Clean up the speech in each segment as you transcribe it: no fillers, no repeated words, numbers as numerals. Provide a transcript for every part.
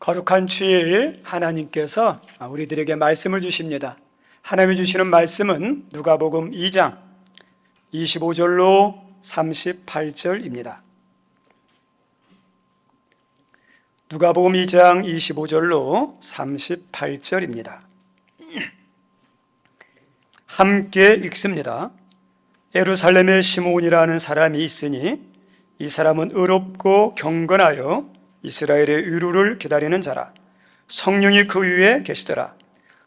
거룩한 주일 하나님께서 우리들에게 말씀을 주십니다. 하나님이 주시는 말씀은 누가복음 2장 25절로 38절입니다. 누가복음 2장 25절로 38절입니다. 함께 읽습니다. 예루살렘에 시므온이라는 사람이 있으니 이 사람은 의롭고 경건하여 이스라엘의 위로를 기다리는 자라. 성령이 그 위에 계시더라.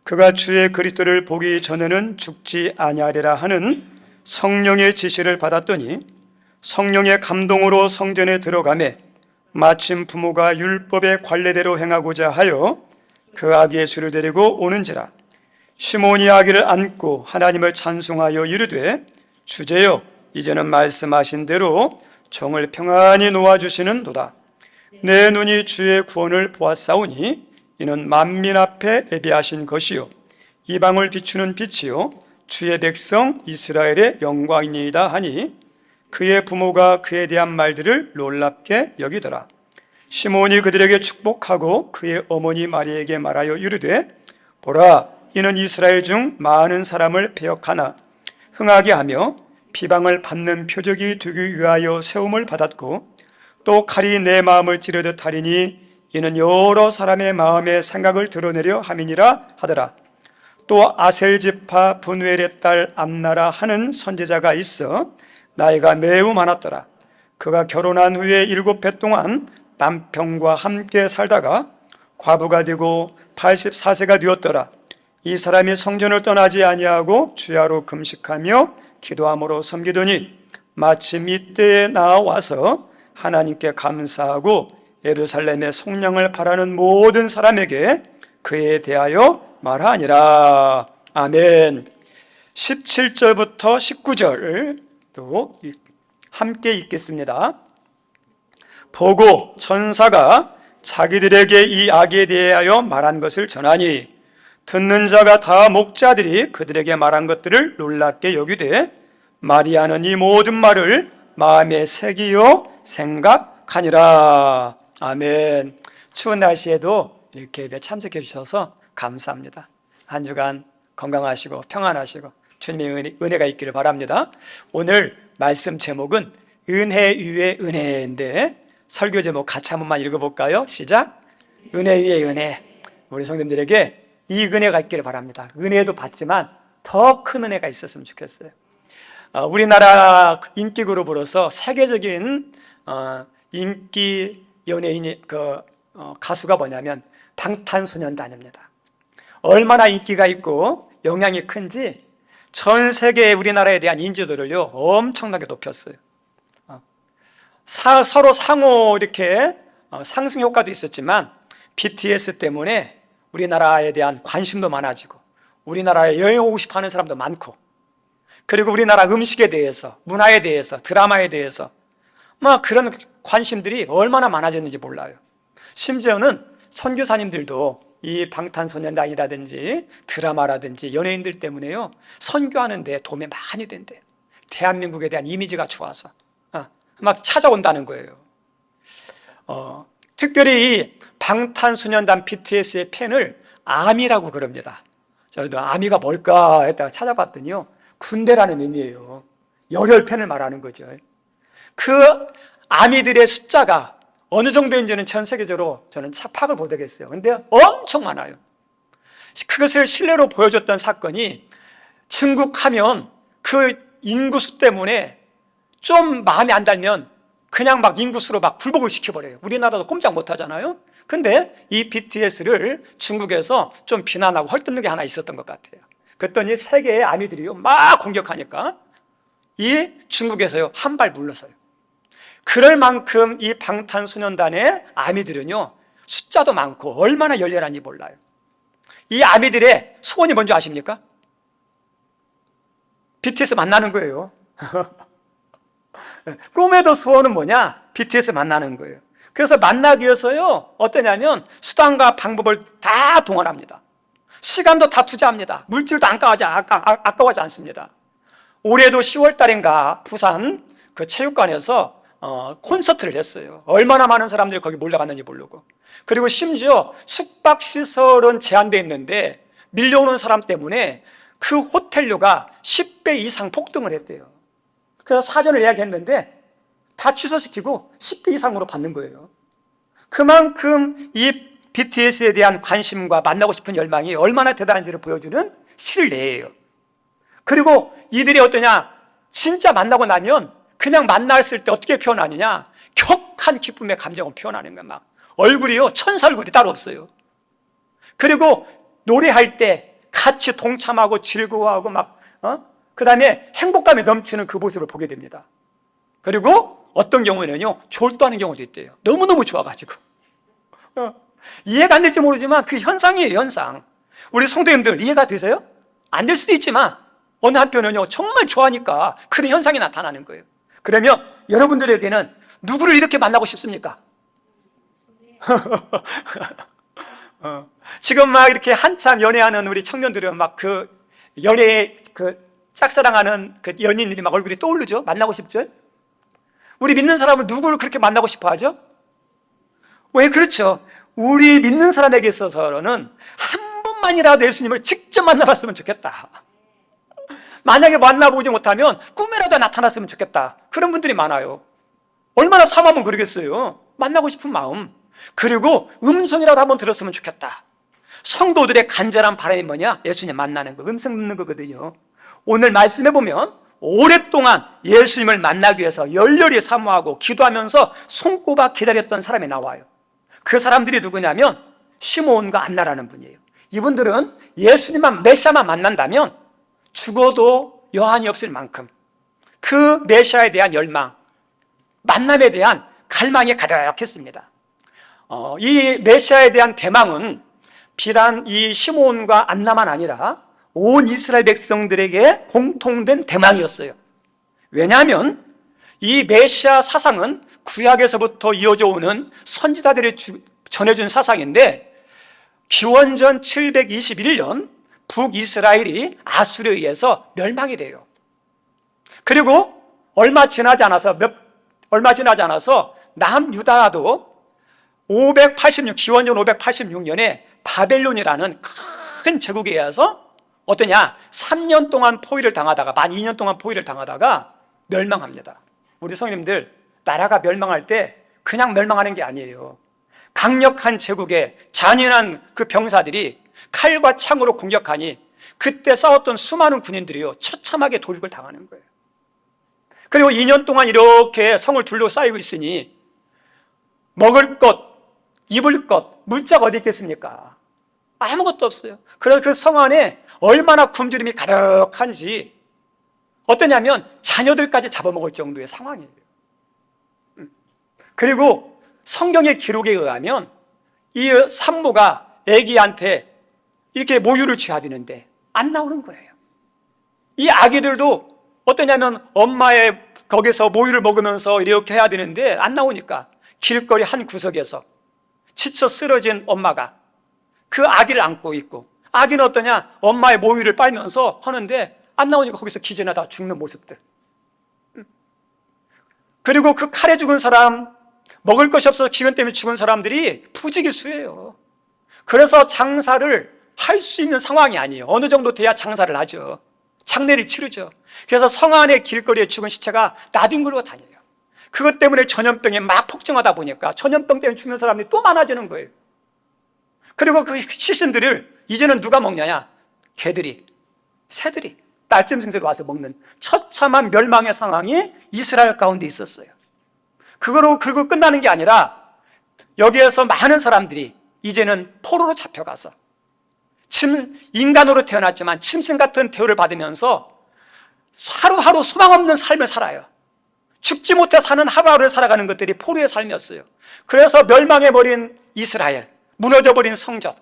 그가 주의 그리스도를 보기 전에는 죽지 아니하리라 하는 성령의 지시를 받았더니 성령의 감동으로 성전에 들어가매 마침 부모가 율법의 관례대로 행하고자 하여 그 아기 예수를 데리고 오는지라. 시몬이 아기를 안고 하나님을 찬송하여 이르되 주제여 이제는 말씀하신 대로 종을 평안히 놓아주시는도다. 내 눈이 주의 구원을 보았사오니 이는 만민 앞에 예비하신 것이요 이방을 비추는 빛이요 주의 백성 이스라엘의 영광이니이다 하니 그의 부모가 그에 대한 말들을 놀랍게 여기더라. 시몬이 그들에게 축복하고 그의 어머니 마리에게 말하여 이르되 보라 이는 이스라엘 중 많은 사람을 배역하나 흥하게 하며 비방을 받는 표적이 되기 위하여 세움을 받았고 또 칼이 내 마음을 찌르듯 하리니 이는 여러 사람의 마음의 생각을 드러내려 함이니라 하더라. 또 아셀지파 분우엘의 딸 암나라 하는 선지자가 있어 나이가 매우 많았더라. 그가 결혼한 후에 7해 동안 남편과 함께 살다가 과부가 되고 84세가 되었더라. 이 사람이 성전을 떠나지 아니하고 주야로 금식하며 기도함으로 섬기더니 마침 이때에 나와서 하나님께 감사하고 예루살렘의 속량을 바라는 모든 사람에게 그에 대하여 말하니라. 아멘. 17절부터 19절 또 함께 읽겠습니다. 보고 천사가 자기들에게 이 아기에 대하여 말한 것을 전하니 듣는 자가 다 목자들이 그들에게 말한 것들을 놀랍게 여기되 마리아는 이 모든 말을 마음에 새기어 생각하니라. 아멘. 추운 날씨에도 이렇게 예배 참석해 주셔서 감사합니다. 한 주간 건강하시고 평안하시고 주님의 은혜가 있기를 바랍니다. 오늘 말씀 제목은 은혜 위에 은혜인데 설교 제목 같이 한 번만 읽어볼까요? 시작. 은혜 위에 은혜. 우리 성도님들에게 이 은혜가 있기를 바랍니다. 은혜도 받지만 더 큰 은혜가 있었으면 좋겠어요. 우리나라 인기 그룹으로서 세계적인 인기 연예인 가수가 뭐냐면 방탄소년단입니다. 얼마나 인기가 있고 영향이 큰지 전 세계의 우리나라에 대한 인지도를요 엄청나게 높였어요. 서로 상호 이렇게 상승 효과도 있었지만 BTS 때문에 우리나라에 대한 관심도 많아지고 우리나라에 여행 오고 싶어 하는 사람도 많고 그리고 우리나라 음식에 대해서 문화에 대해서 드라마에 대해서 그런 관심들이 얼마나 많아졌는지 몰라요. 심지어는 선교사님들도 이 방탄소년단이라든지 드라마라든지 연예인들 때문에요 선교하는 데 도움이 많이 된대요. 대한민국에 대한 이미지가 좋아서 막 찾아온다는 거예요. 특별히 이 방탄소년단 BTS의 팬을 아미라고 그럽니다. 저도 아미가 뭘까 했다가 찾아봤더니요 군대라는 의미예요. 열혈 팬을 말하는 거죠. 그 아미들의 숫자가 어느 정도인지는 전 세계적으로 저는 파악을 못하겠어요. 근데 엄청 많아요. 그것을 실내로 보여줬던 사건이 중국 하면 그 인구수 때문에 좀 마음에 안 들면 그냥 막 인구수로 막 굴복을 시켜버려요. 우리나라도 꼼짝 못하잖아요. 근데 이 BTS를 중국에서 좀 비난하고 헐뜯는 게 하나 있었던 것 같아요. 그랬더니 세계의 아미들이요 막 공격하니까 이 중국에서요 한 발 물러서요. 그럴 만큼 이 방탄소년단의 아미들은요 숫자도 많고 얼마나 열렬한지 몰라요. 이 아미들의 소원이 뭔지 아십니까? BTS 만나는 거예요. 꿈에도 소원은 뭐냐? BTS 만나는 거예요. 그래서 만나기 위해서요 어떠냐면 수단과 방법을 다 동원합니다. 시간도 다 투자합니다. 물질도 아까워하지 않습니다. 올해도 10월 달인가 부산 그 체육관에서 콘서트를 했어요. 얼마나 많은 사람들이 거기 몰려갔는지 모르고. 그리고 심지어 숙박시설은 제한되어 있는데 밀려오는 사람 때문에 그 호텔료가 10배 이상 폭등을 했대요. 그래서 사전을 예약했는데 다 취소시키고 10배 이상으로 받는 거예요. 그만큼 이 BTS에 대한 관심과 만나고 싶은 열망이 얼마나 대단한지를 보여주는 실례예요. 그리고 이들이 어떠냐, 진짜 만나고 나면 그냥 만났을 때 어떻게 표현하느냐, 격한 기쁨의 감정을 표현하는 거야. 막 얼굴이요, 천사 얼굴이 따로 없어요. 그리고 노래할 때 같이 동참하고 즐거워하고 그 다음에 행복감이 넘치는 그 모습을 보게 됩니다. 그리고 어떤 경우에는요, 졸도하는 경우도 있대요. 너무너무 좋아가지고. 이해가 안 될지 모르지만 그 현상이에요, 현상. 우리 성도님들 이해가 되세요? 안 될 수도 있지만 어느 한편은요, 정말 좋아하니까 그런 현상이 나타나는 거예요. 그러면 여러분들에게는 누구를 이렇게 만나고 싶습니까? 지금 막 이렇게 한참 연애하는 우리 청년들은 막 그 연애 짝사랑하는 그 연인들이 막 얼굴이 떠오르죠? 만나고 싶죠? 우리 믿는 사람은 누구를 그렇게 만나고 싶어 하죠? 왜 그렇죠? 우리 믿는 사람에게 있어서는 한 번만이라도 예수님을 직접 만나봤으면 좋겠다. 만약에 만나보지 못하면 꿈에라도 나타났으면 좋겠다. 그런 분들이 많아요. 얼마나 사모하면 그러겠어요. 만나고 싶은 마음. 그리고 음성이라도 한번 들었으면 좋겠다. 성도들의 간절한 바람이 뭐냐? 예수님 만나는 거, 음성 듣는 거거든요. 오늘 말씀해 보면 오랫동안 예수님을 만나기 위해서 열렬히 사모하고 기도하면서 손꼽아 기다렸던 사람이 나와요. 그 사람들이 누구냐면 시므온과 안나라는 분이에요. 이분들은 예수님만, 메시아만 만난다면 죽어도 여한이 없을 만큼 그 메시아에 대한 열망, 만남에 대한 갈망이 가득했습니다. 이 메시아에 대한 대망은 비단 이 시므온과 안나만 아니라 온 이스라엘 백성들에게 공통된 대망이었어요. 왜냐하면 이 메시아 사상은 구약에서부터 이어져 오는 선지자들이 전해준 사상인데, 기원전 721년 북이스라엘이 아수르에 의해서 멸망이 돼요. 그리고 얼마 지나지 않아서 남유다도 기원전 586년에 바벨론이라는 큰 제국에 의해서 어떠냐, 3년 동안 포위를 당하다가, 만 2년 동안 포위를 당하다가 멸망합니다. 우리 성님들, 나라가 멸망할 때 그냥 멸망하는 게 아니에요. 강력한 제국의 잔인한 그 병사들이 칼과 창으로 공격하니 그때 싸웠던 수많은 군인들이요, 처참하게 돌격을 당하는 거예요. 그리고 2년 동안 이렇게 성을 둘러싸이고 있으니 먹을 것, 입을 것, 물자가 어디 있겠습니까? 아무것도 없어요. 그래서 그 성 안에 얼마나 굶주림이 가득한지, 어떠냐면 자녀들까지 잡아먹을 정도의 상황이에요. 그리고 성경의 기록에 의하면 이 산모가 아기한테 이렇게 모유를 줘야 되는데 안 나오는 거예요. 이 아기들도 어떠냐면 엄마의 거기서 모유를 먹으면서 이렇게 해야 되는데 안 나오니까 길거리 한 구석에서 지쳐 쓰러진 엄마가 그 아기를 안고 있고, 아기는 어떠냐, 엄마의 모유를 빨면서 하는데 안 나오니까 거기서 기절하다 죽는 모습들. 그리고 그 칼에 죽은 사람, 먹을 것이 없어서 기근 때문에 죽은 사람들이 부지기수예요. 그래서 장사를 할 수 있는 상황이 아니에요. 어느 정도 돼야 장사를 하죠. 장례를 치르죠. 그래서 성 안의 길거리에 죽은 시체가 나뒹굴고 다녀요. 그것 때문에 전염병이 막 폭증하다 보니까 전염병 때문에 죽는 사람들이 또 많아지는 거예요. 그리고 그 시신들을 이제는 누가 먹냐냐, 개들이, 새들이, 딸짐승들이 와서 먹는 처참한 멸망의 상황이 이스라엘 가운데 있었어요. 그거로 끝나는 게 아니라 여기에서 많은 사람들이 이제는 포로로 잡혀가서 인간으로 태어났지만 짐승 같은 대우를 받으면서 하루하루 소망 없는 삶을 살아요. 죽지 못해 사는 하루하루를 살아가는 것들이 포로의 삶이었어요. 그래서 멸망해버린 이스라엘, 무너져버린 성전,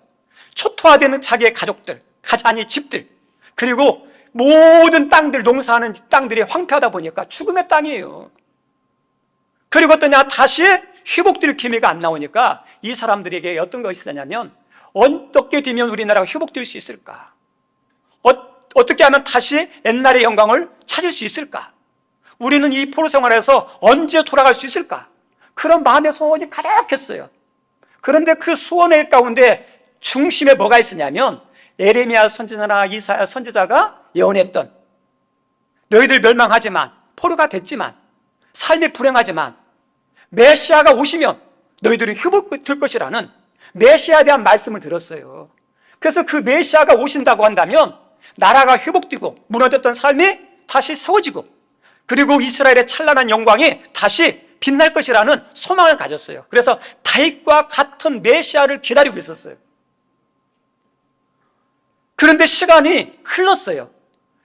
초토화되는 자기의 가족들, 집들, 그리고 모든 땅들, 농사하는 땅들이 황폐하다 보니까 죽음의 땅이에요. 그리고 어떠냐, 다시 회복될 기미가 안 나오니까 이 사람들에게 어떤 것이 있었냐면, 어떻게 되면 우리나라가 회복될 수 있을까? 어떻게 하면 다시 옛날의 영광을 찾을 수 있을까? 우리는 이 포로 생활에서 언제 돌아갈 수 있을까? 그런 마음의 소원이 가득했어요. 그런데 그 소원의 가운데 중심에 뭐가 있었냐면 예레미야 선지자나 이사야 선지자가 예언했던, 너희들 멸망하지만, 포로가 됐지만, 삶이 불행하지만 메시아가 오시면 너희들은 회복될 것이라는 메시아에 대한 말씀을 들었어요. 그래서 그 메시아가 오신다고 한다면 나라가 회복되고 무너졌던 삶이 다시 세워지고, 그리고 이스라엘의 찬란한 영광이 다시 빛날 것이라는 소망을 가졌어요. 그래서 다윗과 같은 메시아를 기다리고 있었어요. 그런데 시간이 흘렀어요.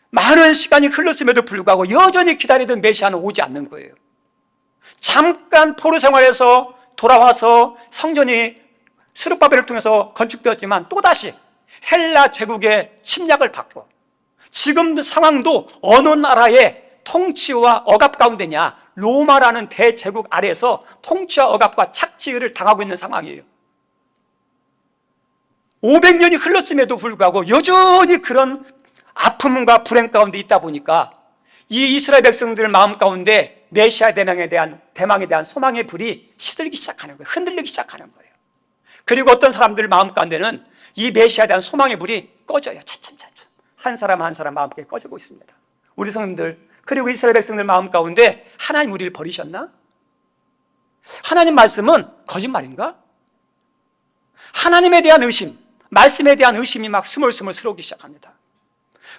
많은 시간이 흘렀음에도 불구하고 여전히 기다리던 메시아는 오지 않는 거예요. 잠깐 포로 생활에서 돌아와서 성전이 스룹바벨을 통해서 건축되었지만 또다시 헬라 제국의 침략을 받고, 지금 상황도 어느 나라의 통치와 억압 가운데냐, 로마라는 대제국 아래에서 통치와 억압과 착취를 당하고 있는 상황이에요. 500년이 흘렀음에도 불구하고 여전히 그런 아픔과 불행 가운데 있다 보니까 이 이스라엘 백성들 마음 가운데 메시아 대망에 대한 소망의 불이 시들기 시작하는 거예요. 흔들리기 시작하는 거예요. 그리고 어떤 사람들 마음 가운데는 이 메시아에 대한 소망의 불이 꺼져요. 차츰차츰 한 사람 한 사람 마음 가운데 꺼지고 있습니다. 우리 성도들, 그리고 이스라엘 백성들 마음 가운데 하나님 우리를 버리셨나? 하나님 말씀은 거짓말인가? 하나님에 대한 의심, 말씀에 대한 의심이 막 스물스물 들어오기 시작합니다.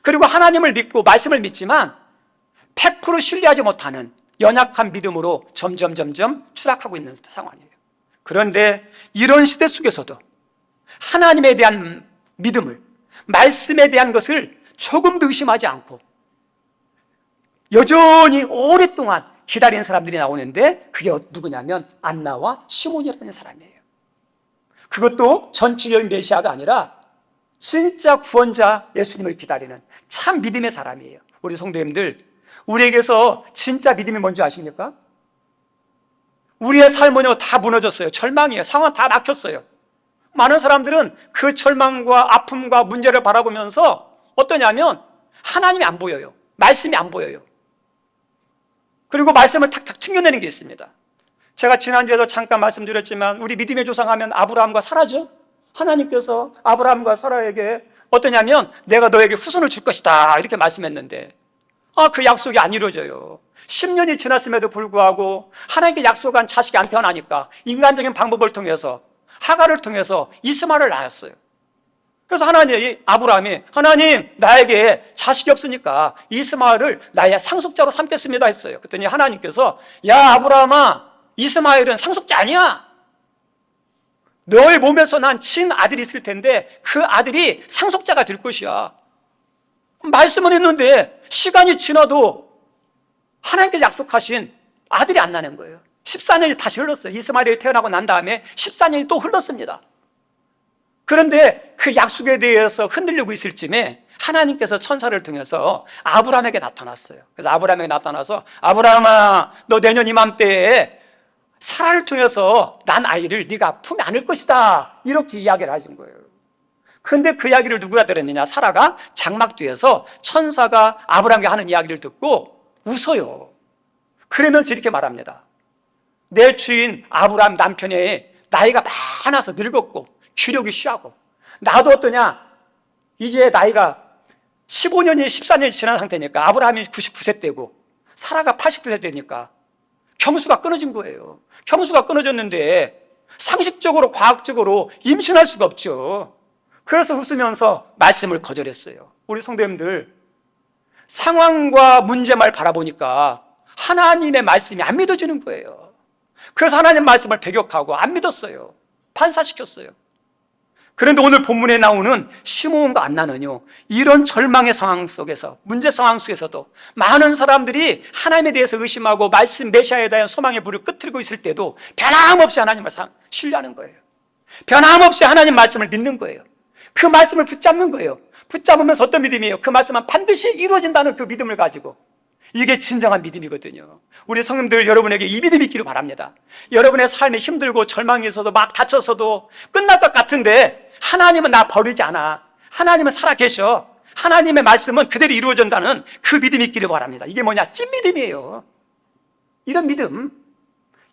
그리고 하나님을 믿고 말씀을 믿지만 100% 신뢰하지 못하는 연약한 믿음으로 점점 추락하고 있는 상황이에요. 그런데 이런 시대 속에서도 하나님에 대한 믿음을, 말씀에 대한 것을 조금도 의심하지 않고 여전히 오랫동안 기다리는 사람들이 나오는데, 그게 누구냐면 안나와 시몬이라는 사람이에요. 그것도 전치적인 메시아가 아니라 진짜 구원자 예수님을 기다리는 참 믿음의 사람이에요. 우리 성도님들, 우리에게서 진짜 믿음이 뭔지 아십니까? 우리의 삶은요 다 무너졌어요. 절망이에요. 상황 다 막혔어요. 많은 사람들은 그 절망과 아픔과 문제를 바라보면서 어떠냐면 하나님이 안 보여요. 말씀이 안 보여요. 그리고 말씀을 탁탁 튕겨내는 게 있습니다. 제가 지난주에도 잠깐 말씀드렸지만 우리 믿음의 조상하면 아브라함과 사라죠. 하나님께서 아브라함과 사라에게 어떠냐면 내가 너에게 후손을 줄 것이다 이렇게 말씀했는데 그 약속이 안 이루어져요. 10년이 지났음에도 불구하고 하나님께 약속한 자식이 안 태어나니까 인간적인 방법을 통해서 하갈을 통해서 이스마엘을 낳았어요. 그래서 아브라함이 하나님 나에게 자식이 없으니까 이스마엘을 나의 상속자로 삼겠습니다 했어요. 그랬더니 하나님께서 야 아브라함아, 이스마엘은 상속자 아니야. 너의 몸에서 난 친아들이 있을 텐데 그 아들이 상속자가 될 것이야. 말씀은 했는데 시간이 지나도 하나님께 약속하신 아들이 안 나는 거예요. 14년이 다시 흘렀어요. 이스마엘이 태어나고 난 다음에 14년이 또 흘렀습니다. 그런데 그 약속에 대해서 흔들리고 있을 쯤에 하나님께서 천사를 통해서 아브라함에게 나타났어요. 그래서 아브라함에게 나타나서 아브라함아, 너 내년 이맘때에 사라를 통해서 난 아이를 네가 품에 안을 것이다 이렇게 이야기를 하신 거예요. 근데 그 이야기를 누구가 들었느냐? 사라가 장막 뒤에서 천사가 아브라함에게 하는 이야기를 듣고 웃어요. 그러면서 이렇게 말합니다. 내 주인 아브라함 남편이 나이가 많아서 늙었고 기력이 쉬하고 나도 어떠냐, 이제 나이가 15년이 14년이 지난 상태니까 아브라함이 99세 때고 사라가 89세 되니까 경수가 끊어진 거예요. 경수가 끊어졌는데 상식적으로 과학적으로 임신할 수가 없죠. 그래서 웃으면서 말씀을 거절했어요. 우리 성도님들, 상황과 문제만 바라보니까 하나님의 말씀이 안 믿어지는 거예요. 그래서 하나님 말씀을 배격하고 안 믿었어요. 반사시켰어요. 그런데 오늘 본문에 나오는 시므온과 안나는요, 이런 절망의 상황 속에서, 문제 상황 속에서도 많은 사람들이 하나님에 대해서 의심하고 말씀 메시아에 대한 소망의 불을 끄트리고 있을 때도 변함없이 하나님을 신뢰하는 거예요. 변함없이 하나님 말씀을 믿는 거예요. 그 말씀을 붙잡는 거예요. 붙잡으면서 어떤 믿음이에요? 그 말씀은 반드시 이루어진다는 그 믿음을 가지고, 이게 진정한 믿음이거든요. 우리 성도들, 여러분에게 이 믿음이 있기를 바랍니다. 여러분의 삶이 힘들고 절망이 있어도 막 다쳐서도 끝날 것 같은데 하나님은 나 버리지 않아. 하나님은 살아계셔. 하나님의 말씀은 그대로 이루어진다는 그 믿음이 있기를 바랍니다. 이게 뭐냐? 찐믿음이에요. 이런 믿음,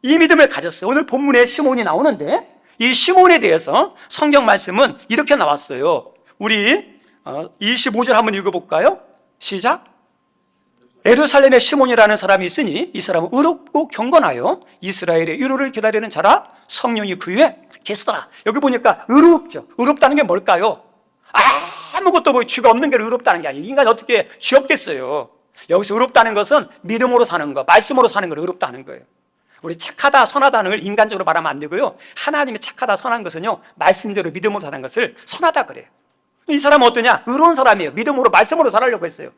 이 믿음을 가졌어요. 오늘 본문에 시몬이 나오는데 이 시몬에 대해서 성경 말씀은 이렇게 나왔어요. 우리 25절 한번 읽어볼까요? 시작. 예루살렘에 시몬이라는 사람이 있으니 이 사람은 의롭고 경건하여 이스라엘의 위로를 기다리는 자라. 성령이 그 위에 계시더라. 여기 보니까 의롭죠. 의롭다는 게 뭘까요? 아무것도 뭐 죄가 없는 게 의롭다는 게 아니에요. 인간이 어떻게 죄 없겠어요. 여기서 의롭다는 것은 믿음으로 사는 거, 말씀으로 사는 걸 의롭다는 거예요. 우리 착하다 선하다는 걸 인간적으로 말하면 안 되고요, 하나님의 착하다 선한 것은요 말씀대로 믿음으로 사는 것을 선하다 그래요. 이 사람은 어떠냐? 의로운 사람이에요. 믿음으로 말씀으로 살아려고 했어요.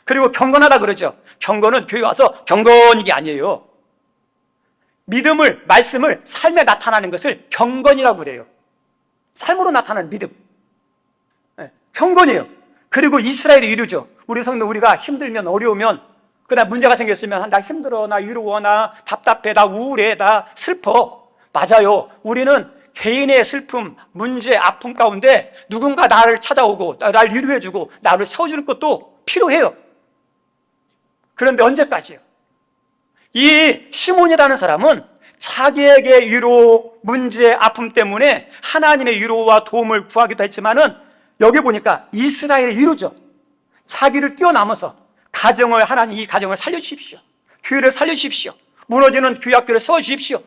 그리고 경건하다 그러죠. 경건은 교회 와서 경건이게 아니에요. 믿음을, 말씀을 삶에 나타나는 것을 경건이라고 그래요. 삶으로 나타나는 믿음, 경건이에요. 그리고 이스라엘의 위로죠. 우리 성도, 우리가 힘들면, 어려우면, 그다음 문제가 생겼으면 나 힘들어, 나 위로워, 나 답답해, 나 우울해, 나 슬퍼. 맞아요. 우리는 개인의 슬픔, 문제, 아픔 가운데 누군가 나를 찾아오고 나를 위로해주고 나를 세워주는 것도 필요해요. 그런데 언제까지요? 이 시몬이라는 사람은 자기에게 위로, 문제, 아픔 때문에 하나님의 위로와 도움을 구하기도 했지만은 여기 보니까 이스라엘의 위로죠. 자기를 뛰어넘어서 가정을, 하나님 이 가정을 살려주십시오. 교회를 살려주십시오. 무너지는 교회 학교를 세워주십시오.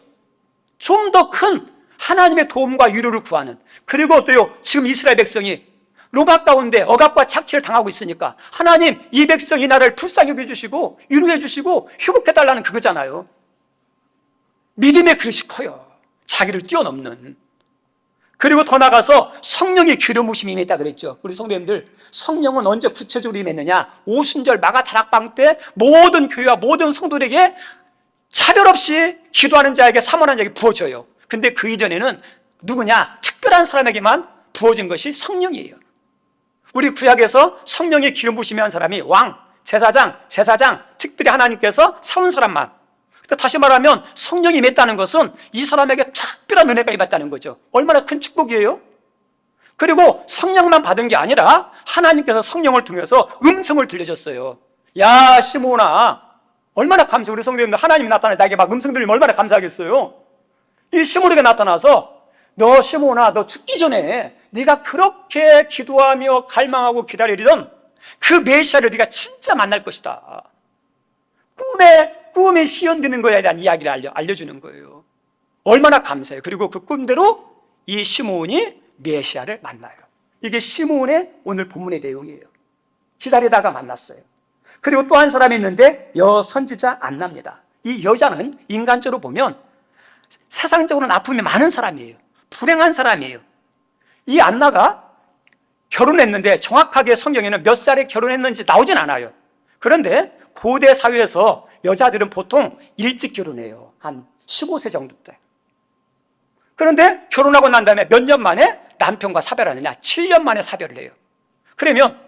좀 더 큰 하나님의 도움과 위로를 구하는, 그리고 또요, 지금 이스라엘 백성이 로마 가운데 억압과 착취를 당하고 있으니까 하나님 이 백성 이 나라를 불쌍히 여겨주시고 위로해 주시고 회복해달라는 그거잖아요. 믿음의 그릇이 커요. 자기를 뛰어넘는. 그리고 더 나가서 성령의 기름 부심이 임했다 그랬죠. 우리 성도님들, 성령은 언제 구체적으로 임했느냐? 오순절 마가 다락방 때 모든 교회와 모든 성도들에게 차별 없이 기도하는 자에게, 사모하는 자에게 부어져요. 근데 그 이전에는 누구냐? 특별한 사람에게만 부어진 것이 성령이에요. 우리 구약에서 성령의 기름 부심이 한 사람이 왕, 제사장, 특별히 하나님께서 사온 사람만. 다시 말하면 성령이 임했다는 것은 이 사람에게 특별한 은혜가 임했다는 거죠. 얼마나 큰 축복이에요? 그리고 성령만 받은 게 아니라 하나님께서 성령을 통해서 음성을 들려줬어요. 야 시몬아, 얼마나 감사해. 우리 성도님들, 하나님이 나타나 나에게 막 음성 들리면 얼마나 감사하겠어요. 이 시몬에게 나타나서 너 시몬아, 너 죽기 전에 네가 그렇게 기도하며 갈망하고 기다리던 그 메시아를 네가 진짜 만날 것이다. 꿈에 시연되는 거에 대한 이야기를 알려주는 거예요. 얼마나 감사해요. 그리고 그 꿈대로 이 시몬이 메시아를 만나요. 이게 시몬의 오늘 본문의 내용이에요. 기다리다가 만났어요. 그리고 또 한 사람이 있는데 여선지자 안나입니다. 이 여자는 인간적으로 보면 세상적으로는 아픔이 많은 사람이에요. 불행한 사람이에요. 이 안나가 결혼했는데 정확하게 성경에는 몇 살에 결혼했는지 나오진 않아요. 그런데 고대 사회에서 여자들은 보통 일찍 결혼해요. 한 15세 정도 때. 그런데 결혼하고 난 다음에 몇 년 만에 남편과 사별하느냐? 7년 만에 사별을 해요. 그러면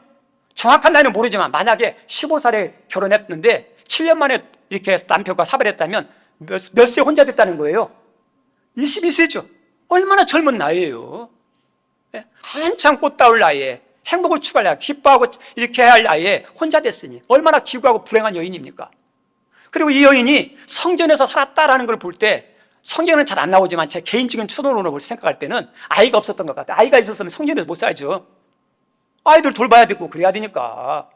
정확한 나이는 모르지만 만약에 15살에 결혼했는데 7년 만에 이렇게 남편과 사별했다면 몇 세 혼자 됐다는 거예요? 22세죠. 얼마나 젊은 나이예요. 한창 꽃다울 나이에, 행복을 추구할 나이에, 기뻐하고 이렇게 해야 할 나이에 혼자 됐으니 얼마나 기구하고 불행한 여인입니까? 그리고 이 여인이 성전에서 살았다라는 걸 볼 때, 성경은 잘 안 나오지만 제 개인적인 추론으로 생각할 때는 아이가 없었던 것 같아요. 아이가 있었으면 성전에서 못 살죠. 아이들 돌봐야 되고 그래야 되니까.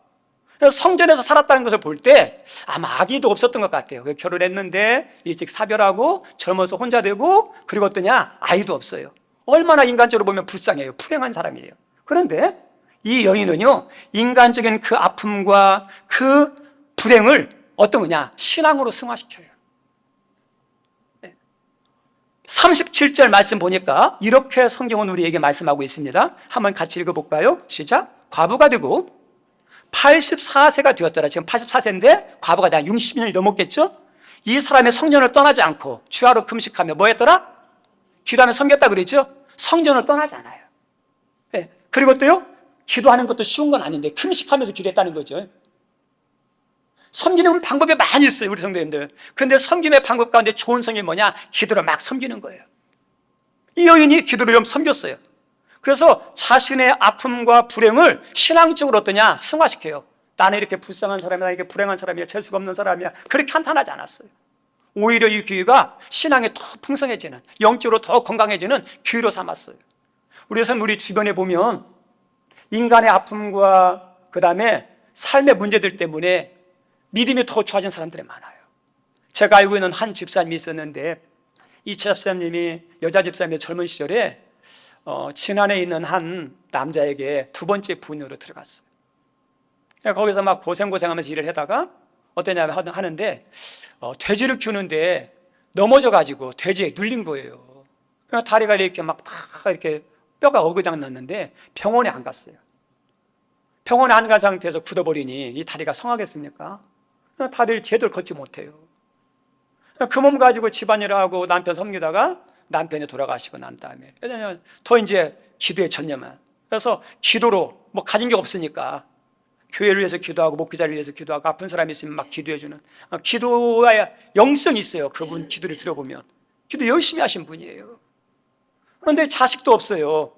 그래서 성전에서 살았다는 것을 볼 때 아마 아기도 없었던 것 같아요. 결혼했는데 일찍 사별하고 젊어서 혼자 되고, 그리고 어떠냐? 아이도 없어요. 얼마나 인간적으로 보면 불쌍해요. 불행한 사람이에요. 그런데 이 여인은요, 인간적인 그 아픔과 그 불행을 어떤 거냐? 신앙으로 승화시켜요. 37절 말씀 보니까 이렇게 성경은 우리에게 말씀하고 있습니다. 한번 같이 읽어볼까요? 시작. 과부가 되고 84세가 되었더라. 지금 84세인데 과부가 다 60년이 넘었겠죠? 이 사람의 성전을 떠나지 않고 주야로 금식하며 뭐 했더라? 기도하며 섬겼다 그랬죠? 성전을 떠나지 않아요. 네. 그리고 또요, 기도하는 것도 쉬운 건 아닌데 금식하면서 기도했다는 거죠. 섬기는 방법이 많이 있어요, 우리 성도님들. 근데 섬김의 방법 가운데 좋은 성이 뭐냐? 기도로 막 섬기는 거예요. 이 여인이 기도로 좀 섬겼어요. 그래서 자신의 아픔과 불행을 신앙적으로 어떠냐? 승화시켜요. 나는 이렇게 불쌍한 사람이야, 이렇게 불행한 사람이야, 재수가 없는 사람이야. 그렇게 한탄하지 않았어요. 오히려 이 교회가 신앙이 더 풍성해지는, 영적으로 더 건강해지는 교회로 삼았어요. 우리 주변에 보면 인간의 아픔과 그 다음에 삶의 문제들 때문에 믿음이 더 좋아진 사람들이 많아요. 제가 알고 있는 한 집사님이 있었는데, 이 집사님이 여자 집사님의 젊은 시절에 친안에 있는 한 남자에게 두 번째 부인으로 들어갔어요. 거기서 막 고생하면서 일을 하다가 어떠냐 하는데 돼지를 키우는데 넘어져가지고 돼지에 눌린 거예요. 다리가 이렇게 막 다 이렇게 뼈가 어그장 났는데 병원에 안 갔어요. 병원에 안 간 상태에서 굳어버리니 이 다리가 성하겠습니까? 다리를 제대로 걷지 못해요. 그 몸 가지고 집안일을 하고 남편 섬기다가 남편이 돌아가시고 난 다음에 더 이제 기도에 전념한. 그래서 기도로 뭐 가진 게 없으니까 교회를 위해서 기도하고 목회자를 위해서 기도하고 아픈 사람이 있으면 막 기도해주는 기도의 영성이 있어요. 그분 기도를 들어보면 기도 열심히 하신 분이에요. 그런데 자식도 없어요.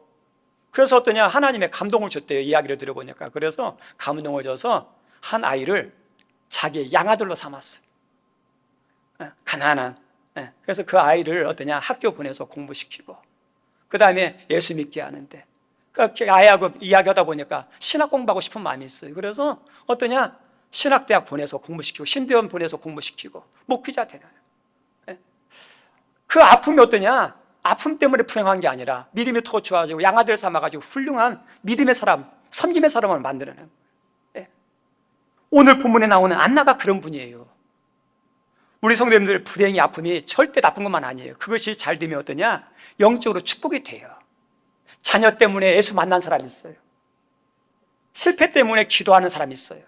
그래서 어떠냐, 하나님의 감동을 줬대요. 이야기를 들어보니까. 그래서 감동을 줘서 한 아이를 자기의 양아들로 삼았어요. 가난한. 그래서 그 아이를 어떠냐, 학교 보내서 공부시키고 그 다음에 예수 믿게 하는데, 그러니까 아이하고 이야기하다 보니까 신학 공부하고 싶은 마음이 있어요. 그래서 어떠냐, 신학대학 보내서 공부시키고 신대원 보내서 공부시키고 목회자 되나요. 그 아픔이 어떠냐, 아픔 때문에 불행한 게 아니라 믿음이 더 좋아지고 양아들 삼아가지고 훌륭한 믿음의 사람, 섬김의 사람을 만드는. 오늘 본문에 나오는 안나가 그런 분이에요. 우리 성도님들, 불행이 아픔이 절대 나쁜 것만 아니에요. 그것이 잘 되면 어떠냐, 영적으로 축복이 돼요. 자녀 때문에 예수 만난 사람이 있어요. 실패 때문에 기도하는 사람이 있어요.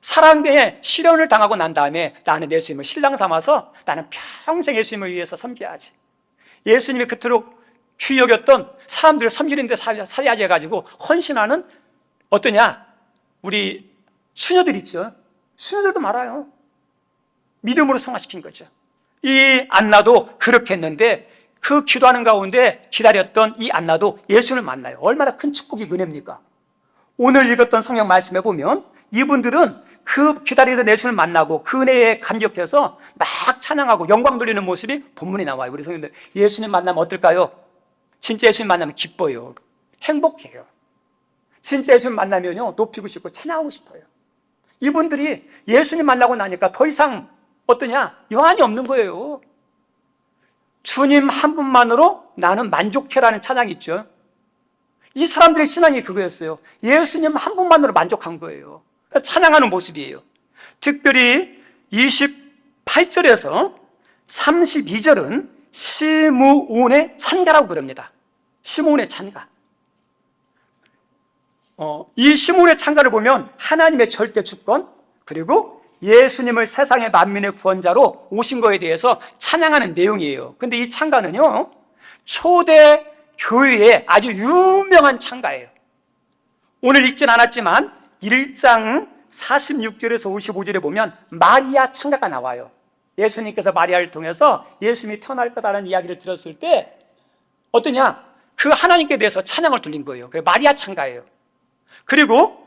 사랑에 시련을 당하고 난 다음에 나는 예수님을 신랑 삼아서 나는 평생 예수님을 위해서 섬겨야지. 예수님이 그토록 귀히 여겼던 사람들을 섬기는 데 살야지 해가지고 헌신하는 어떠냐, 우리 수녀들 있죠. 수녀들도 말아요. 믿음으로 승화시킨 거죠. 이 안나도 그렇게 했는데 그 기도하는 가운데 기다렸던 이 안나도 예수를 만나요. 얼마나 큰 축복이 은혜입니까? 오늘 읽었던 성경 말씀에 보면 이분들은 그 기다리던 예수를 만나고 그 은혜에 감격해서 막 찬양하고 영광 돌리는 모습이 본문에 나와요. 우리 성도님들, 예수님 만나면 어떨까요? 진짜 예수님 만나면 기뻐요. 행복해요. 진짜 예수님 만나면요, 높이고 싶고 찬양하고 싶어요. 이분들이 예수님 만나고 나니까 더 이상 어떠냐, 여한이 없는 거예요. 주님 한 분만으로 나는 만족해라는 찬양이 있죠. 이 사람들의 신앙이 그거였어요. 예수님 한 분만으로 만족한 거예요. 찬양하는 모습이에요. 특별히 28절에서 32절은 시므온의 찬가라고 그럽니다. 시므온의 찬가. 이 시므온의 찬가를 보면 하나님의 절대 주권, 그리고 예수님을 세상의 만민의 구원자로 오신 거에 대해서 찬양하는 내용이에요. 근데 이 찬가는요, 초대 교회의 아주 유명한 찬가예요. 오늘 읽진 않았지만 1장 46절에서 55절에 보면 마리아 찬가가 나와요. 예수님께서 마리아를 통해서 예수님이 태어날 거다라는 이야기를 들었을 때 어떠냐, 그 하나님께 대해서 찬양을 돌린 거예요. 그게 마리아 찬가예요. 그리고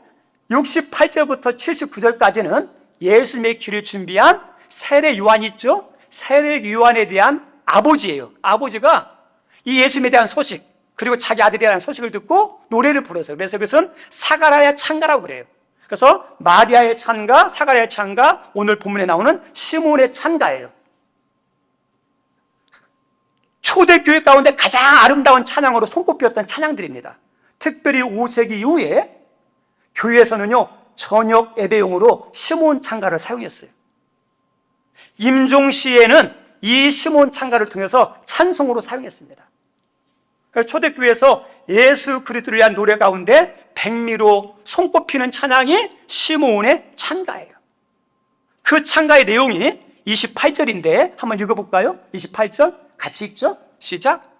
68절부터 79절까지는 예수님의 길을 준비한 세례 요한이 있죠. 세례 요한에 대한 아버지예요. 아버지가 이 예수님에 대한 소식, 그리고 자기 아들에 대한 소식을 듣고 노래를 불렀어요. 그래서 그것은 사가랴의 찬가라고 그래요. 그래서 마리아의 찬가, 사가랴의 찬가, 오늘 본문에 나오는 시므온의 찬가예요. 초대교회 가운데 가장 아름다운 찬양으로 손꼽혔던 찬양들입니다. 특별히 5세기 이후에 교회에서는요, 저녁 예배용으로 시므온 찬가를 사용했어요. 임종시에는 이 시므온 찬가를 통해서 찬송으로 사용했습니다. 초대교회에서 예수 그리스도를 위한 노래 가운데 백미로 손꼽히는 찬양이 시므온의 찬가예요. 그 찬가의 내용이 28절인데 한번 읽어볼까요? 28절 같이 읽죠? 시작.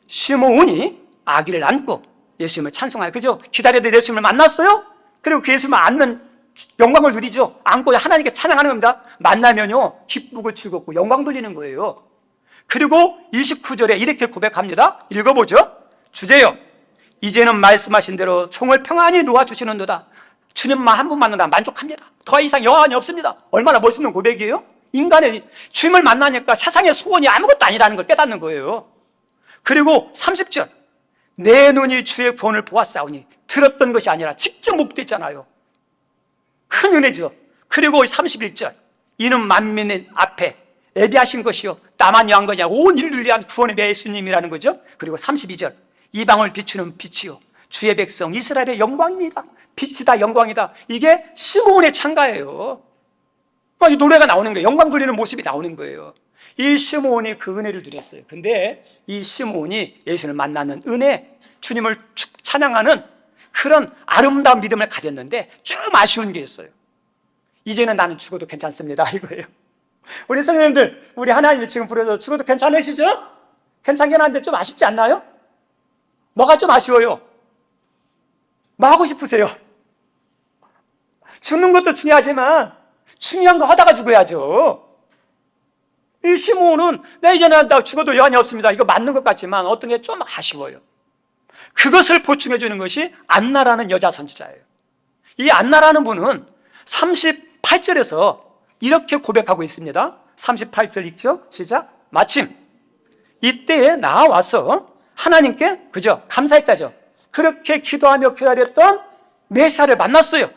시므온이 아기를 안고 예수님을 찬송하여, 그죠? 기다리던 예수님을 만났어요. 그리고 그 예수님을 안는 영광을 누리죠. 안고 하나님께 찬양하는 겁니다. 만나면요, 기쁘고 즐겁고 영광 돌리는 거예요. 그리고 29절에 이렇게 고백합니다. 읽어보죠. 주제요, 이제는 말씀하신 대로 총을 평안히 놓아주시는도다. 주님만 한 분 만나다 만족합니다. 더 이상 여한이 없습니다. 얼마나 멋있는 고백이에요? 인간의 주님을 만나니까 세상의 소원이 아무것도 아니라는 걸 깨닫는 거예요. 그리고 30절, 내 눈이 주의 구원을 보았사오니, 들었던 것이 아니라 직접 목도했잖아요. 큰 은혜죠. 그리고 31절, 이는 만민의 앞에 예비하신 것이요 나만 위한 것이 아니라 온 인류를 위한 구원의 예수님이라는 거죠. 그리고 32절, 이방을 비추는 빛이요 주의 백성 이스라엘의 영광입니다. 빛이다, 영광이다. 이게 시므온의 찬가예요. 이 노래가 나오는 거예요. 영광 돌리는 모습이 나오는 거예요. 이 시므온이 그 은혜를 누렸어요. 근데 이 시므온이 예수를 만나는 은혜, 주님을 찬양하는 그런 아름다운 믿음을 가졌는데 좀 아쉬운 게 있어요. 이제는 나는 죽어도 괜찮습니다, 이거예요. 우리 성도님들, 우리 하나님이 지금 부르셔서 죽어도 괜찮으시죠? 괜찮긴 한데 좀 아쉽지 않나요? 뭐가 좀 아쉬워요? 뭐 하고 싶으세요? 죽는 것도 중요하지만 중요한 거 하다가 죽어야죠. 이 시므온은 내 이제는 나 죽어도 여한이 없습니다, 이거 맞는 것 같지만 어떤 게 좀 아쉬워요. 그것을 보충해 주는 것이 안나라는 여자 선지자예요. 이 안나라는 분은 38절에서 이렇게 고백하고 있습니다. 38절 읽죠? 시작. 마침 이때에 나와서 하나님께 그저 감사했다죠. 그렇게 기도하며 기다렸던 메시아를 만났어요.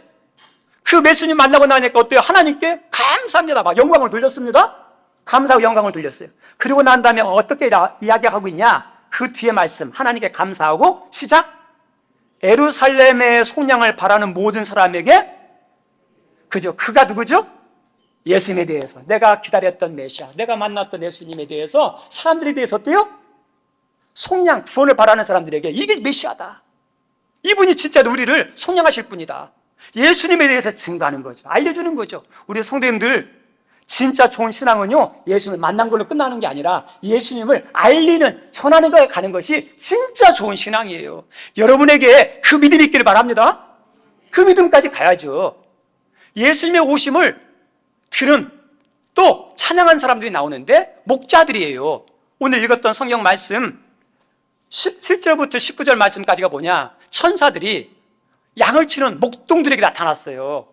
그 메시아님 만나고 나니까 어때요? 하나님께 감사합니다, 막 영광을 돌렸습니다. 감사하고 영광을 돌렸어요. 그리고 난 다음에 어떻게 이야기하고 있냐? 그 뒤에 말씀, 하나님께 감사하고 시작. 예루살렘의 속량을 바라는 모든 사람에게 그죠? 그가 누구죠? 예수님에 대해서, 내가 기다렸던 메시아, 내가 만났던 예수님에 대해서 사람들에 대해서 어때요? 속량, 구원을 바라는 사람들에게 이게 메시아다, 이분이 진짜 우리를 속량하실 분이다, 예수님에 대해서 증거하는 거죠. 알려주는 거죠. 우리 성도님들, 진짜 좋은 신앙은요, 예수님을 만난 걸로 끝나는 게 아니라 예수님을 알리는, 전하는 거에 가는 것이 진짜 좋은 신앙이에요. 여러분에게 그 믿음이 있기를 바랍니다. 그 믿음까지 가야죠. 예수님의 오심을 들은 또 찬양한 사람들이 나오는데 목자들이에요. 오늘 읽었던 성경 말씀 17절부터 19절 말씀까지가 뭐냐? 천사들이 양을 치는 목동들에게 나타났어요.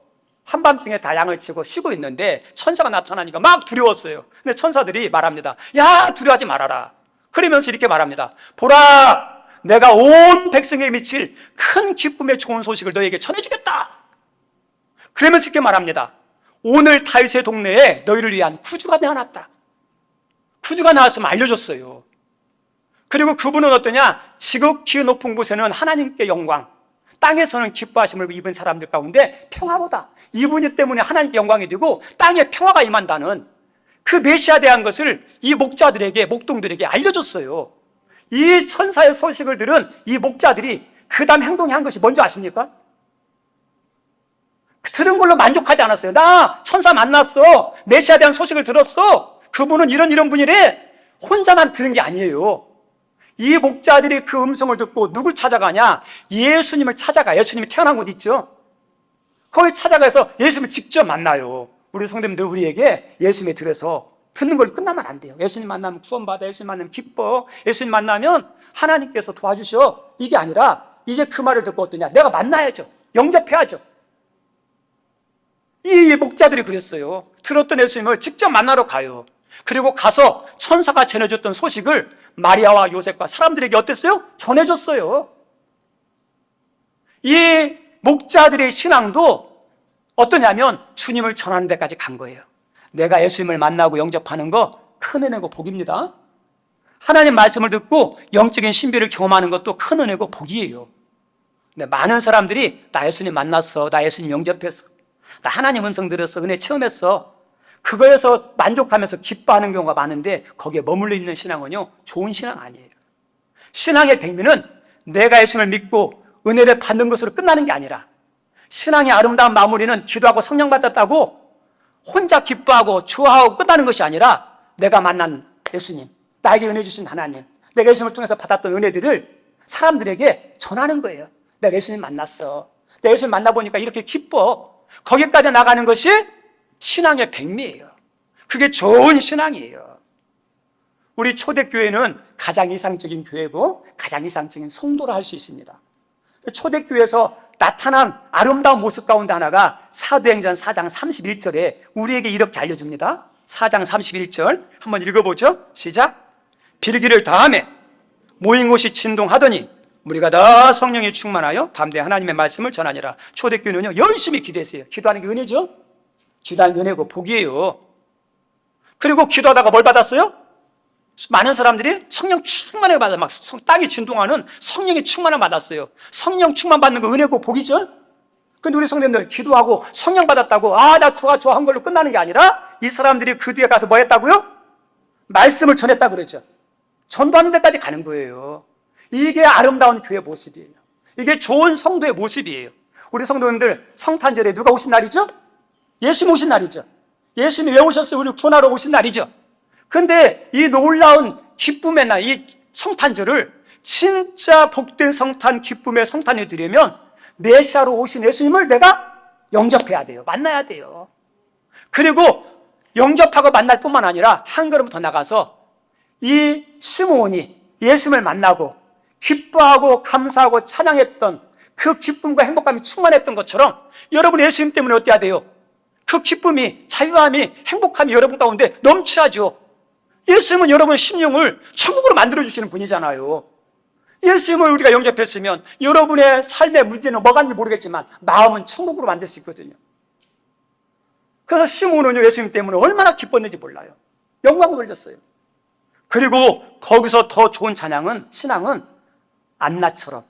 한밤중에 다 양을 치고 쉬고 있는데 천사가 나타나니까 막 두려웠어요. 근데 천사들이 말합니다. 야, 두려워하지 말아라. 그러면서 이렇게 말합니다. 보라, 내가 온 백성에 미칠 큰 기쁨의 좋은 소식을 너에게 전해주겠다. 그러면서 이렇게 말합니다. 오늘 다윗의 동네에 너희를 위한 구주가 나왔다. 구주가 나왔으면 알려줬어요. 그리고 그분은 어떠냐? 지극히 높은 곳에는 하나님께 영광, 땅에서는 기뻐하심을 입은 사람들 가운데 평화보다, 이분이 때문에 하나님께 영광이 되고 땅에 평화가 임한다는 그 메시아에 대한 것을 이 목자들에게, 목동들에게 알려줬어요. 이 천사의 소식을 들은 이 목자들이 그 다음 행동이 한 것이 뭔지 아십니까? 들은 걸로 만족하지 않았어요. 나 천사 만났어, 메시아에 대한 소식을 들었어, 그분은 이런 분이래, 혼자만 들은 게 아니에요. 이 목자들이 그 음성을 듣고 누굴 찾아가냐? 예수님을 찾아가. 예수님이 태어난 곳 있죠? 거기 찾아가서 예수님을 직접 만나요. 우리 성도님들, 우리에게 예수님에 들어서 듣는 걸 끝나면 안 돼요. 예수님 만나면 구원받아, 예수님 만나면 기뻐, 예수님 만나면 하나님께서 도와주셔, 이게 아니라 이제 그 말을 듣고 어떠냐? 내가 만나야죠. 영접해야죠. 이 목자들이 그랬어요. 들었던 예수님을 직접 만나러 가요. 그리고 가서 천사가 전해줬던 소식을 마리아와 요셉과 사람들에게 어땠어요? 전해줬어요. 이 목자들의 신앙도 어떠냐면 주님을 전하는 데까지 간 거예요. 내가 예수님을 만나고 영접하는 거 큰 은혜고 복입니다. 하나님 말씀을 듣고 영적인 신비를 경험하는 것도 큰 은혜고 복이에요. 근데 많은 사람들이 나 예수님 만났어, 나 예수님 영접했어, 나 하나님 음성 들었어, 은혜 체험했어, 그거에서 만족하면서 기뻐하는 경우가 많은데 거기에 머물러 있는 신앙은요, 좋은 신앙 아니에요. 신앙의 백미는 내가 예수님을 믿고 은혜를 받는 것으로 끝나는 게 아니라, 신앙의 아름다운 마무리는 기도하고 성령 받았다고 혼자 기뻐하고 좋아하고 끝나는 것이 아니라, 내가 만난 예수님, 나에게 은혜 주신 하나님, 내가 예수님을 통해서 받았던 은혜들을 사람들에게 전하는 거예요. 내가 예수님 만났어, 내가 예수님 만나보니까 이렇게 기뻐, 거기까지 나가는 것이 신앙의 백미예요. 그게 좋은 신앙이에요. 우리 초대교회는 가장 이상적인 교회고 가장 이상적인 성도라 할 수 있습니다. 초대교회에서 나타난 아름다운 모습 가운데 하나가 사도행전 4장 31절에 우리에게 이렇게 알려줍니다. 4장 31절 한번 읽어보죠. 시작. 빌기를 다하매 모인 곳이 진동하더니 우리가 다 성령에 충만하여 담대히 하나님의 말씀을 전하니라. 초대교회는요 열심히 기도했어요. 기도하는 게 은혜죠. 기도하는 게 은혜고 복이에요. 그리고 기도하다가 뭘 받았어요? 많은 사람들이 성령 충만을 받아 막 땅이 진동하는 성령의 충만을 받았어요. 성령 충만 받는 거 은혜고 복이죠. 근데 우리 성도님들 기도하고 성령 받았다고 나 좋아 한 걸로 끝나는 게 아니라 이 사람들이 그 뒤에 가서 뭐 했다고요? 말씀을 전했다 그러죠. 전도하는 데까지 가는 거예요. 이게 아름다운 교회 모습이에요. 이게 좋은 성도의 모습이에요. 우리 성도님들 성탄절에 누가 오신 날이죠? 예수님 오신 날이죠. 예수님이 왜 오셨어요? 우리 구원하러 오신 날이죠. 근데 이 놀라운 기쁨의 날, 이 성탄절을 진짜 복된 성탄, 기쁨의 성탄을 드리면 메시아로 오신 예수님을 내가 영접해야 돼요. 만나야 돼요. 그리고 영접하고 만날 뿐만 아니라 한 걸음 더 나가서 이 시므온이 예수님을 만나고 기뻐하고 감사하고 찬양했던 그 기쁨과 행복감이 충만했던 것처럼 여러분 예수님 때문에 어때야 돼요? 그 기쁨이, 자유함이, 행복함이 여러분 가운데 넘쳐야죠. 예수님은 여러분의 심령을 천국으로 만들어주시는 분이잖아요. 예수님을 우리가 영접했으면 여러분의 삶의 문제는 뭐가 있는지 모르겠지만 마음은 천국으로 만들 수 있거든요. 그래서 시므온은요 예수님 때문에 얼마나 기뻤는지 몰라요. 영광 돌렸어요. 그리고 거기서 더 좋은 찬양은, 신앙은 안나처럼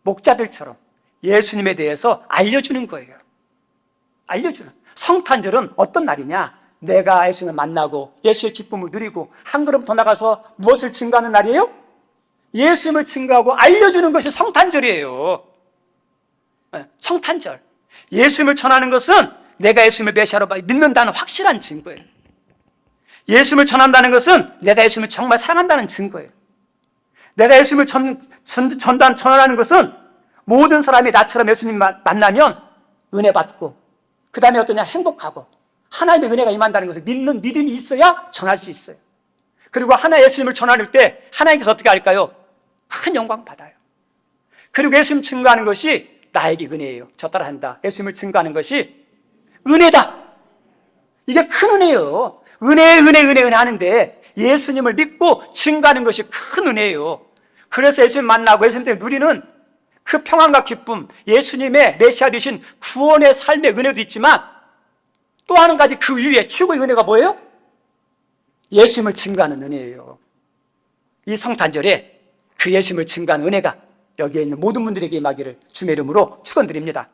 목자들처럼 예수님에 대해서 알려주는 거예요. 알려주는. 성탄절은 어떤 날이냐? 내가 예수님을 만나고 예수의 기쁨을 누리고 한 걸음 더 나가서 무엇을 증거하는 날이에요? 예수님을 증거하고 알려주는 것이 성탄절이에요. 성탄절. 예수님을 전하는 것은 내가 예수님을 메시아로 믿는다는 확실한 증거예요. 예수님을 전한다는 것은 내가 예수님을 정말 사랑한다는 증거예요. 내가 예수님을 전하는 것은 모든 사람이 나처럼 예수님 만나면 은혜 받고 그 다음에 어떠냐? 행복하고 하나님의 은혜가 임한다는 것을 믿는 믿음이 있어야 전할 수 있어요. 그리고 하나 예수님을 전할 때 하나님께서 어떻게 할까요? 큰 영광 받아요. 그리고 예수님 증거하는 것이 나에게 은혜예요. 저 따라 한다. 예수님을 증거하는 것이 은혜다. 이게 큰 은혜예요. 은혜 하는데 예수님을 믿고 증거하는 것이 큰 은혜예요. 그래서 예수님 만나고 예수님 때문에 누리는 그 평안과 기쁨, 예수님의 메시아 되신 구원의 삶의 은혜도 있지만 또 한 가지 그 위에 최고의 은혜가 뭐예요? 예수님을 증거하는 은혜예요. 이 성탄절에 그 예수님을 증거하는 은혜가 여기에 있는 모든 분들에게 임하기를 주의 이름으로 축원드립니다.